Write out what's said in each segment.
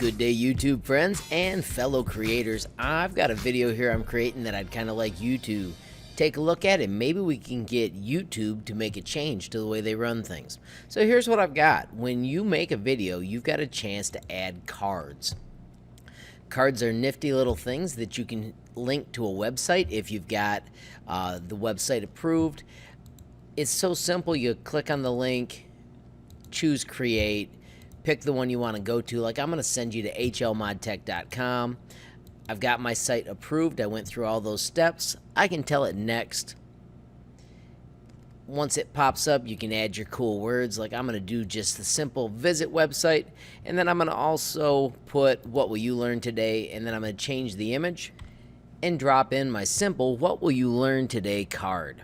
Good day, YouTube friends and fellow creators. I've got a video here I'm creating that I'd kind of like you to take a look at, and maybe we can get YouTube to make a change to the way they run things. So here's what I've got. When you make a video, you've got a chance to add cards. Cards are nifty little things that you can link to a website if you've got the website approved. It's so simple. You click on the link, choose create, pick the one you want to go to. Like, I'm going to send you to HLModTech.com. I've got my site approved. I went through all those steps. I can tell it next. Once it pops up, you can add your cool words. Like, I'm going to do just the simple visit website, and then I'm going to also put what will you learn today, and then I'm going to change the image and drop in my simple what will you learn today card.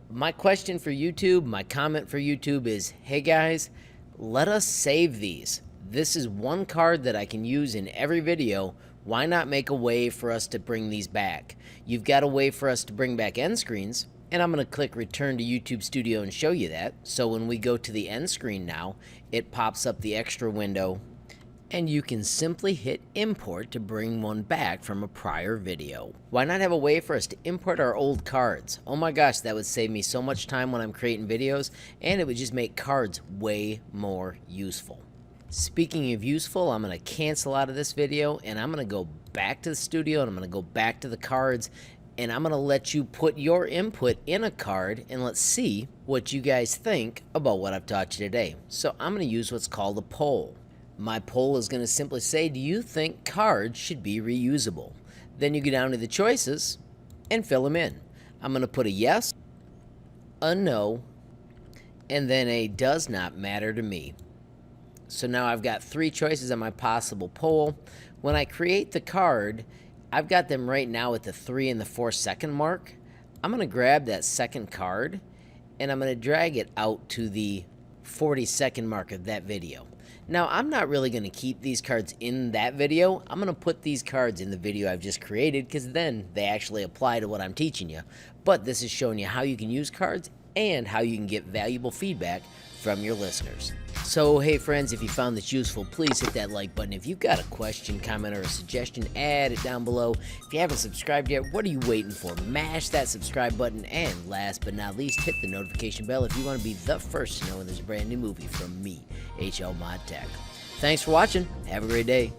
My question for YouTube, my comment for YouTube is, hey guys, let us save these. This is one card that I can use in every video. Why not make a way for us to bring these back? You've got a way for us to bring back end screens, and I'm going to click return to YouTube Studio and show you that. So when we go to the end screen now, it pops up the extra window, and you can simply hit import to bring one back from a prior video. Why not have a way for us to import our old cards? Oh my gosh, that would save me so much time when I'm creating videos, and it would just make cards way more useful. Speaking of useful, I'm going to cancel out of this video, and I'm going to go back to the studio, and I'm going to go back to the cards, and I'm going to let you put your input in a card, and let's see what you guys think about what I've taught you today. So I'm going to use what's called a poll. My poll is going to simply say, do you think cards should be reusable? Then you go down to the choices and fill them in. I'm going to put a yes, a no, and then a does not matter to me. So now I've got 3 choices on my possible poll. When I create the card, I've got them right now at the 3 and the 4 second mark. I'm going to grab that second card, and I'm going to drag it out to the 40-second mark of that video. Now, I'm not really going to keep these cards in that video. I'm going to put these cards in the video I've just created, because then they actually apply to what I'm teaching you. But this is showing you how you can use cards and how you can get valuable feedback from your listeners. So, hey friends, if you found this useful, please hit that like button. If you've got a question, comment, or a suggestion, add it down below. If you haven't subscribed yet, what are you waiting for? Mash that subscribe button, and last but not least, hit the notification bell if you want to be the first to know when there's a brand new movie from me, HLModTech. Thanks for watching. Have a great day.